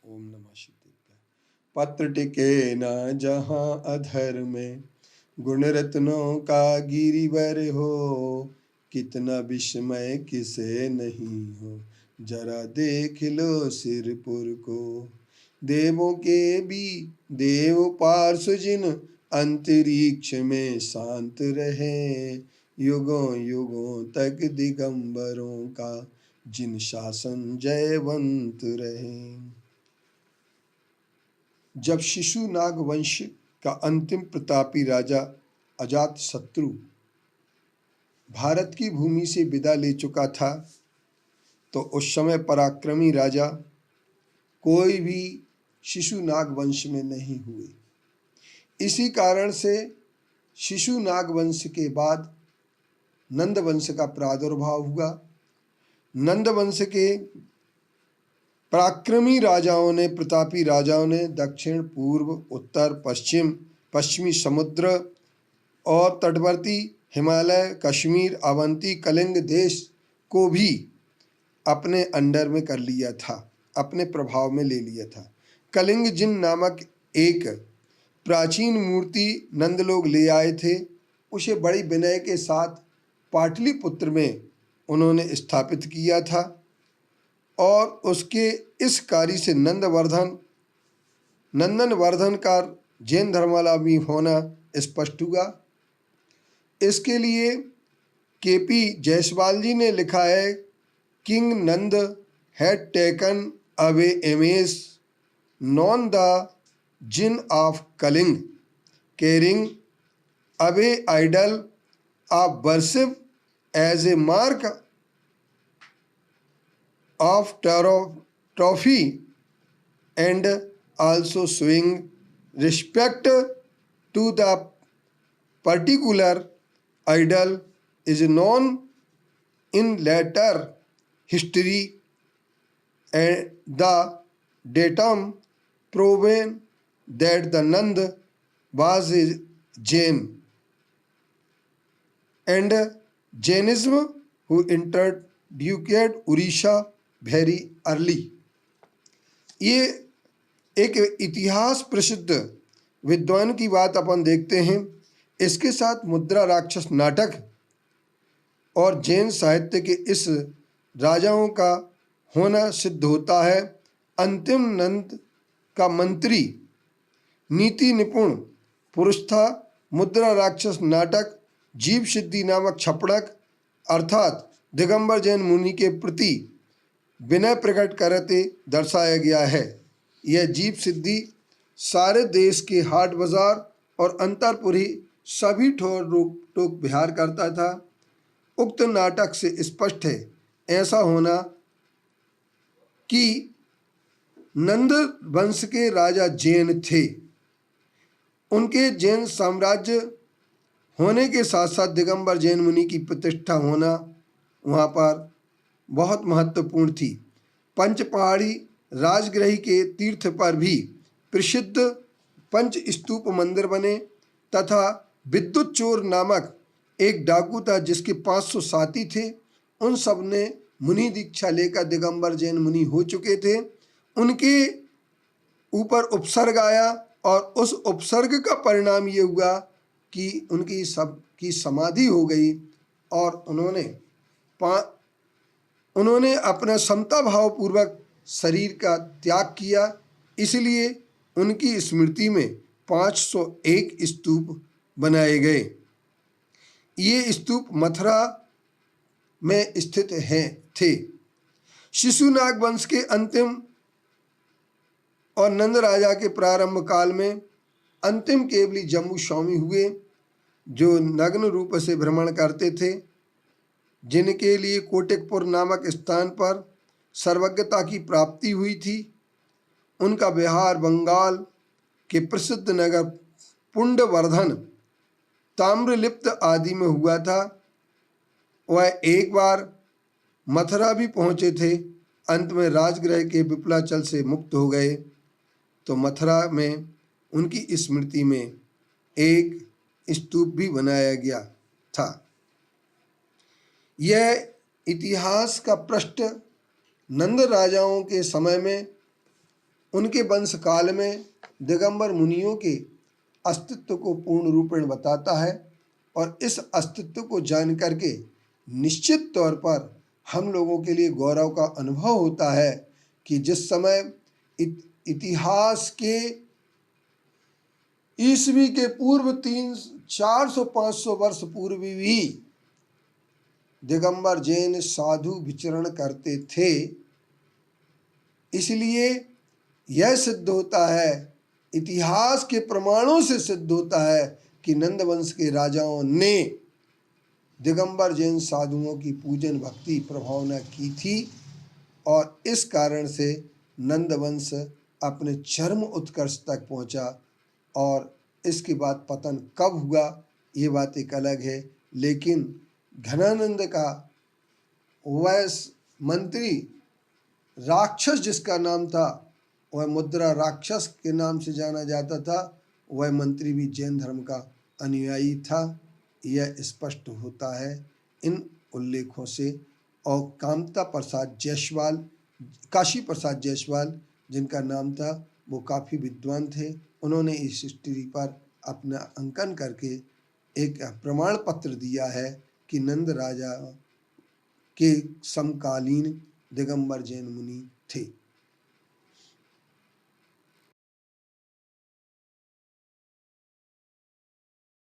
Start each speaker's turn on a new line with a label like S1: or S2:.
S1: ओम नमः शिवाय। पत्र टिके न जहाँ अधर में, गुण रत्नों का गिरिवर हो। कितना विस्मय किसे नहीं हो, जरा देख लो सिरपुर को। देवों के भी देव पार्श्व जिन, अंतरिक्ष में शांत रहे। युगों युगों तक दिगंबरों का, जिन शासन जयवंत रहे। जब शिशु नाग वंश का अंतिम प्रतापी राजा अजातशत्रु भारत की भूमि से विदा ले चुका था, तो उस समय पराक्रमी राजा कोई भी शिशु नाग वंश में नहीं हुए। इसी कारण से शिशु नाग वंश के बाद नंद वंश का प्रादुर्भाव हुआ। नंद वंश के पराक्रमी राजाओं ने, प्रतापी राजाओं ने दक्षिण, पूर्व, उत्तर, पश्चिमी समुद्र और तटवर्ती हिमालय, कश्मीर, अवंती, कलिंग देश को भी अपने अंडर में कर लिया था, अपने प्रभाव में ले लिया था। कलिंग जिन नामक एक प्राचीन मूर्ति नंदलोग ले आए थे, उसे बड़ी विनय के साथ पाटलिपुत्र में उन्होंने स्थापित किया था और उसके इस कार्य से नंदनवर्धन का जैन धर्मावलंबी होना स्पष्ट हुआ। इसके लिए केपी जायसवाल जी ने लिखा है, king Nanda had taken away image non the Jina of Kalinga, carrying away idol of worship as a mark of trophy and also showing respect to the particular idol is known in later history and the datum proven that the Nand was a Jain and Jainism who introduced Orissa very early. ये एक इतिहास प्रसिद्ध विद्वान की बात अपन देखते हैं। इसके साथ मुद्रा राक्षस नाटक और जैन साहित्य के इस राजाओं का होना सिद्ध होता है। अंतिम नंद का मंत्री नीति निपुण पुरुष था। मुद्रा राक्षस नाटक जीव सिद्धि नामक छपड़क अर्थात दिगंबर जैन मुनि के प्रति विनय प्रकट करते दर्शाया गया है। यह जीव सिद्धि सारे देश के हाट बाजार और अंतरपुरी सभी ठोर रोक टोक विहार करता था। उक्त नाटक से स्पष्ट है ऐसा होना कि नंद वंश के राजा जैन थे। उनके जैन साम्राज्य होने के साथ साथ दिगंबर जैन मुनि की प्रतिष्ठा होना वहाँ पर बहुत महत्वपूर्ण थी। पंचपहाड़ी राजगृह के तीर्थ पर भी प्रसिद्ध पंच स्तूप मंदिर बने तथा विद्युत चोर नामक एक डाकू था जिसके 500 साथी थे। उन सब ने मुनि दीक्षा लेकर दिगंबर जैन मुनि हो चुके थे। उनके ऊपर उपसर्ग आया और उस उपसर्ग का परिणाम ये हुआ कि उनकी सबकी समाधि हो गई और उन्होंने अपना समता भाव पूर्वक शरीर का त्याग किया। इसलिए उनकी स्मृति में 501 स्तूप बनाए गए। ये स्तूप मथुरा में स्थित थे। शिशुनाग वंश के अंतिम और नंद राजा के प्रारंभ काल में अंतिम केवली जम्मू स्वामी हुए जो नग्न रूप से भ्रमण करते थे, जिनके लिए कोटिकपुर नामक स्थान पर सर्वज्ञता की प्राप्ति हुई थी। उनका विहार बंगाल के प्रसिद्ध नगर पुंडवर्धन, ताम्रलिप्त आदि में हुआ था। वह एक बार मथुरा भी पहुँचे थे, अंत में राजगृह के विपुलाचल से मुक्त हो गए। तो मथुरा में उनकी स्मृति में एक स्तूप भी बनाया गया था। यह इतिहास का पृष्ठ नंद राजाओं के समय में उनके वंश काल में दिगंबर मुनियों के अस्तित्व को पूर्ण रूपेण बताता है और इस अस्तित्व को जान करके निश्चित तौर पर हम लोगों के लिए गौरव का अनुभव होता है कि जिस समय इतिहास के ईसवी के पूर्व 400-500 वर्ष पूर्व भी दिगंबर जैन साधु विचरण करते थे। इसलिए यह सिद्ध होता है, इतिहास के प्रमाणों से सिद्ध होता है कि नंद वंश के राजाओं ने दिगंबर जैन साधुओं की पूजन भक्ति प्रभावना की थी और इस कारण से नंद वंश अपने चरम उत्कर्ष तक पहुंचा। और इसके बाद पतन कब हुआ ये बात एक अलग है, लेकिन घनानंद का वह मंत्री राक्षस जिसका नाम था, वह मुद्रा राक्षस के नाम से जाना जाता था, वह मंत्री भी जैन धर्म का अनुयायी था। यह स्पष्ट होता है इन उल्लेखों से। और काशी प्रसाद जायसवाल जिनका नाम था, वो काफ़ी विद्वान थे। उन्होंने इस हिस्ट्री पर अपना अंकन करके एक प्रमाण पत्र दिया है कि नंद राजा के समकालीन दिगंबर जैन मुनि थे।